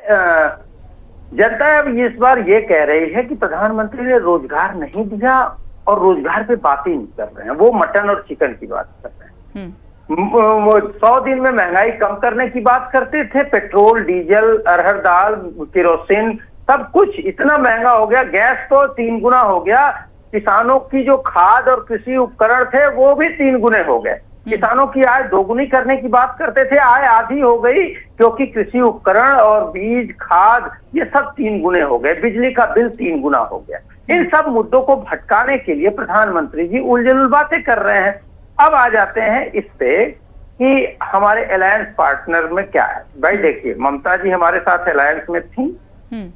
जनता अब इस बार ये कह रही है कि प्रधानमंत्री ने रोजगार नहीं दिया और रोजगार पे बात ही नहीं कर रहे हैं, वो मटन और चिकन की बात कर रहे हैं। 100 दिन में महंगाई कम करने की बात करते थे, पेट्रोल, डीजल, अरहर दाल, केरोसिन सब कुछ इतना महंगा हो गया, गैस तो 3 गुना हो गया, किसानों की जो खाद और कृषि उपकरण थे वो भी 3 गुने हो गए। किसानों की आय दोगुनी करने की बात करते थे, आय आधी हो गई क्योंकि कृषि उपकरण और बीज, खाद ये सब 3 गुने हो गए, बिजली का बिल 3 गुना हो गया। इन सब मुद्दों को भटकाने के लिए प्रधानमंत्री जी उलझुल बातें कर रहे हैं। अब आ जाते हैं इस पे कि हमारे अलायंस पार्टनर में क्या है। भाई देखिए, ममता जी हमारे साथ अलायंस में थी,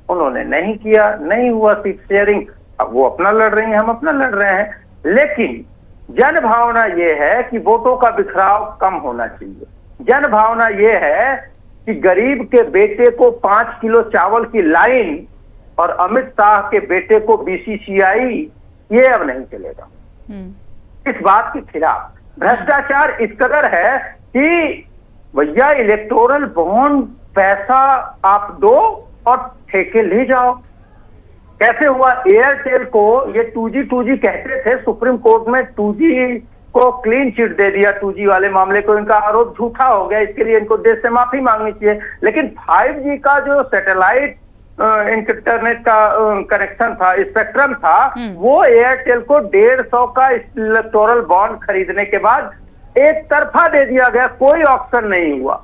उन्होंने नहीं किया, नहीं हुआ सीट शेयरिंग, अब वो अपना लड़ रही हैं, हम अपना लड़ रहे हैं। लेकिन जन भावना ये है कि वोटों का बिखराव कम होना चाहिए। जन भावना ये है कि गरीब के बेटे को 5 किलो चावल की लाइन और अमित शाह के बेटे को बीसीसीआई, ये अब नहीं चलेगा। इस बात के खिलाफ भ्रष्टाचार इस कदर है कि भैया इलेक्टोरल बॉन्ड पैसा आप दो और ठेके ले जाओ। कैसे हुआ? एयरटेल को ये 2G कहते थे, सुप्रीम कोर्ट में 2G को क्लीन चिट दे दिया। 2G वाले मामले को इनका आरोप झूठा हो गया, इसके लिए इनको देश से माफी मांगनी चाहिए। लेकिन 5G का जो सैटेलाइट इंटरनेट का कनेक्शन था, स्पेक्ट्रम था, वो एयरटेल को 150 का इलेक्टोरल बॉन्ड खरीदने के बाद एक तरफा दे दिया गया, कोई ऑक्शन नहीं हुआ।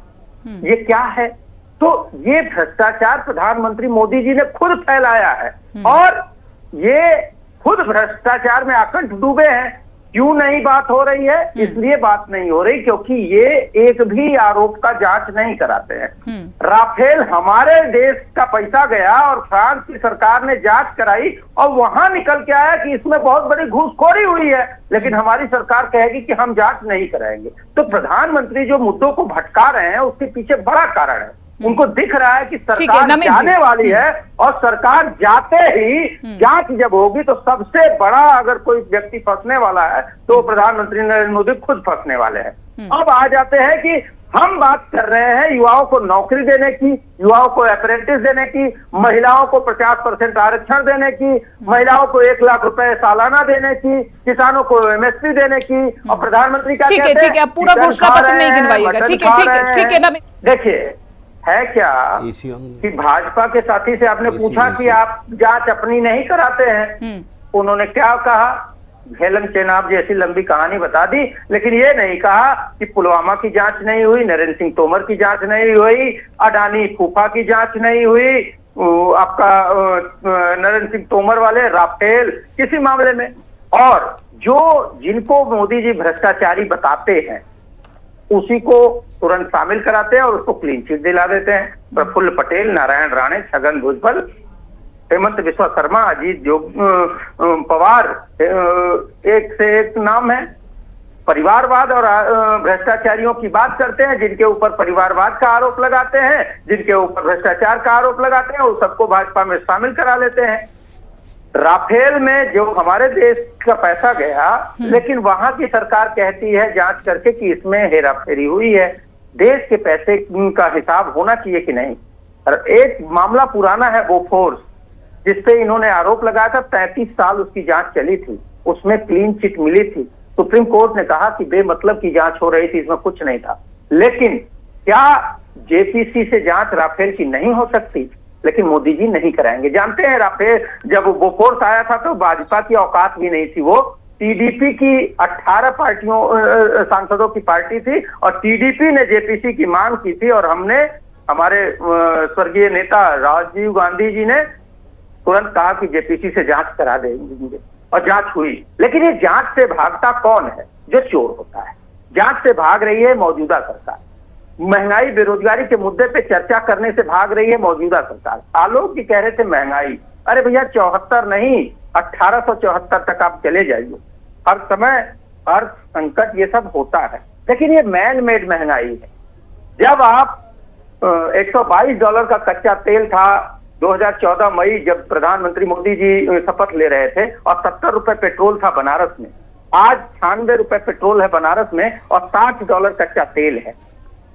ये क्या है? तो ये भ्रष्टाचार प्रधानमंत्री मोदी जी ने खुद फैलाया है और ये खुद भ्रष्टाचार में आकंठ डूबे हैं। क्यों नहीं बात हो रही है? इसलिए बात नहीं हो रही क्योंकि ये एक भी आरोप का जांच नहीं कराते हैं। राफेल हमारे देश का पैसा गया और फ्रांस की सरकार ने जांच कराई और वहां निकल के आया कि इसमें बहुत बड़ी घूसखोरी हुई है, लेकिन हमारी सरकार कहेगी कि हम जांच नहीं कराएंगे। तो प्रधानमंत्री जो मुद्दों को भटका रहे हैं उसके पीछे बड़ा कारण है। उनको दिख रहा है कि सरकार जाने वाली है और सरकार जाते ही जांच जब होगी तो सबसे बड़ा अगर कोई व्यक्ति फंसने वाला है तो प्रधानमंत्री नरेंद्र मोदी खुद फंसने वाले हैं। अब आ जाते हैं कि हम बात कर रहे हैं युवाओं को नौकरी देने की, युवाओं को अप्रेंटिस देने की, महिलाओं को 50% आरक्षण देने की, महिलाओं को 1 लाख रुपए सालाना देने की, किसानों को MSP देने की, और प्रधानमंत्री का ठीक है, पूरा घोषणा पत्र नहीं गिनवाइएगा। ठीक है। देखिए है क्या कि भाजपा के साथी से आपने पूछा कि आप जांच अपनी नहीं कराते हैं, उन्होंने क्या कहा? झेलम चेनाब जैसी लंबी कहानी बता दी, लेकिन ये नहीं कहा कि पुलवामा की जांच नहीं हुई, नरेंद्र सिंह तोमर की जांच नहीं हुई, अडानी फूफा की जांच नहीं हुई, आपका नरेंद्र सिंह तोमर वाले राफेल किसी मामले में। और जो जिनको मोदी जी भ्रष्टाचारी बताते हैं उसी को तुरंत शामिल कराते हैं और उसको क्लीन चिट दिला देते हैं। प्रफुल्ल पटेल, नारायण राणे, छगन भुजबल, हेमंत बिस्वा शर्मा, अजीत पवार, एक से एक नाम है। परिवारवाद और भ्रष्टाचारियों की बात करते हैं, जिनके ऊपर परिवारवाद का आरोप लगाते हैं, जिनके ऊपर भ्रष्टाचार का आरोप लगाते हैं, उस सबको भाजपा में शामिल करा लेते हैं। राफेल में जो हमारे देश का पैसा गया, लेकिन वहां की सरकार कहती है जांच करके कि इसमें हेराफेरी हुई है। देश के पैसे का हिसाब होना चाहिए कि नहीं? एक मामला पुराना है बोफोर्स, जिसपे इन्होंने आरोप लगाया था, 33 साल उसकी जांच चली थी, उसमें क्लीन चिट मिली थी। सुप्रीम कोर्ट ने कहा कि बेमतलब की जांच हो रही थी, इसमें कुछ नहीं था। लेकिन क्या JPC से जांच राफेल की नहीं हो सकती? लेकिन मोदी जी नहीं कराएंगे। जानते हैं राफेल जब बोफोर्स आया था तो भाजपा की औकात भी नहीं थी, वो TDP की 18 पार्टियों सांसदों की पार्टी थी और TDP ने JPC की मांग की थी और हमने, हमारे स्वर्गीय नेता राजीव गांधी जी ने तुरंत कहा कि JPC से जांच करा देंगे और जांच हुई। लेकिन ये जांच से भागता कौन है? जो चोर होता है। जांच से भाग रही है मौजूदा सरकार। महंगाई बेरोजगारी के मुद्दे पे चर्चा करने से भाग रही है मौजूदा सरकार। आलोक जी कह रहे थे महंगाई, अरे भैया 74 नहीं 1874 तक आप चले जाइए, हर समय अर्थ संकट ये सब होता है। लेकिन ये मैन मेड महंगाई है। जब आप $122 का कच्चा तेल था 2014 मई, जब प्रधानमंत्री मोदी जी शपथ ले रहे थे, और 70 रुपए पेट्रोल था बनारस में। आज 96 रुपए पेट्रोल है बनारस में और $60 कच्चा तेल है।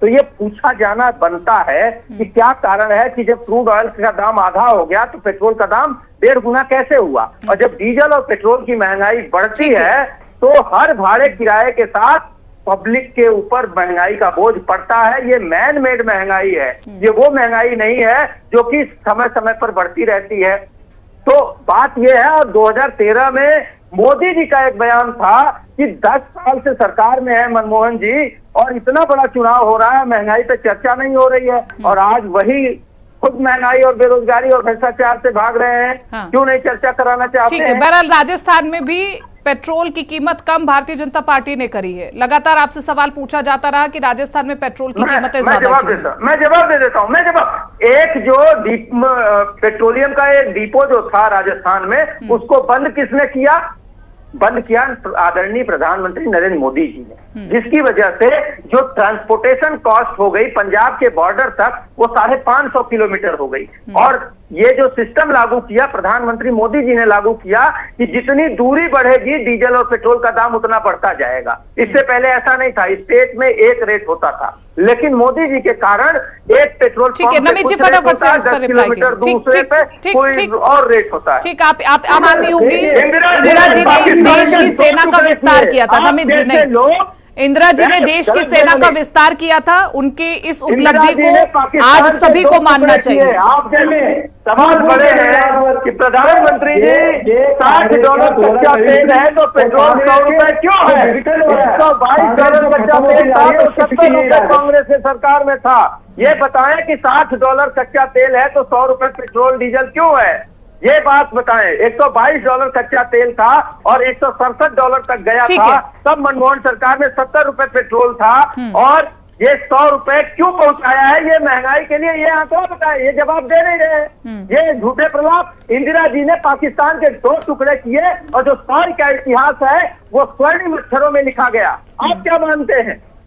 तो ये पूछा जाना बनता है कि क्या कारण है कि जब क्रूड ऑयल का दाम आधा हो गया तो पेट्रोल का दाम 1.5 गुना कैसे हुआ। और जब डीजल और पेट्रोल की महंगाई बढ़ती है तो हर भाड़े किराए के साथ पब्लिक के ऊपर महंगाई का बोझ पड़ता है। ये मैन मेड महंगाई है, ये वो महंगाई नहीं है जो कि समय समय पर बढ़ती रहती है। तो बात यह है, और 2013 में मोदी जी का एक बयान था कि 10 साल से सरकार में है मनमोहन जी और इतना बड़ा चुनाव हो रहा है, महंगाई पे चर्चा नहीं हो रही है। और आज वही खुद महंगाई और बेरोजगारी और भ्रष्टाचार से भाग रहे हैं। हाँ। क्यों नहीं चर्चा कराना चाहते हैं? बहरहाल राजस्थान में भी पेट्रोल की कीमत कम भारतीय जनता पार्टी ने करी है। लगातार आपसे सवाल पूछा जाता रहा कि राजस्थान में पेट्रोल की कीमतें ज्यादा मैं जवाब दे देता हूँ। एक जो पेट्रोलियम का एक डिपो जो था राजस्थान में, उसको बंद किसने किया? बंद किया आदरणीय प्रधानमंत्री नरेंद्र मोदी जी ने, जिसकी वजह से जो ट्रांसपोर्टेशन कॉस्ट हो गई पंजाब के बॉर्डर तक वो 550 किलोमीटर हो गई। और ये जो सिस्टम लागू किया प्रधानमंत्री मोदी जी ने लागू किया कि जितनी दूरी बढ़ेगी डीजल और पेट्रोल का दाम उतना बढ़ता जाएगा। इससे पहले ऐसा नहीं था, स्टेट में एक रेट होता था, लेकिन मोदी जी के कारण एक पेट्रोल नमित जी फटाफट से इस पर रिप्लाई कीजिए। दूसरे पे कोई और रेट होता है। ठीक, आप माननी होगी इंदिरा जी ने इस देश की सेना का विस्तार किया था। नमित जी ने इंदिरा जी ने देश की सेना का विस्तार किया था, उनके इस उपलब्धि को आज सभी को मानना चाहिए। आप सवाल बड़े हैं कि प्रधानमंत्री जी $60 कच्चा तेल है तो पेट्रोल ₹100 क्यों है? $122 कच्चा तेल था तो ₹70 कांग्रेस की सरकार में था। ये बताएं कि $60 कच्चा तेल है तो ₹100 पेट्रोल डीजल क्यों है? ये बात बताएं। $122 कच्चा तेल था और $167 तक गया था, तब मनमोहन सरकार में ₹70 पेट्रोल था और ये ₹100 क्यों पहुंचाया है? ये महंगाई के लिए ये आंकड़ा बताए, ये जवाब दे नहीं रहे। ये झूठे प्रलाप। इंदिरा जी ने पाकिस्तान के 2 टुकड़े किए और जो सारी का इतिहास है वो स्वर्णिम अक्षरों में लिखा गया। आप क्या मानते हैं?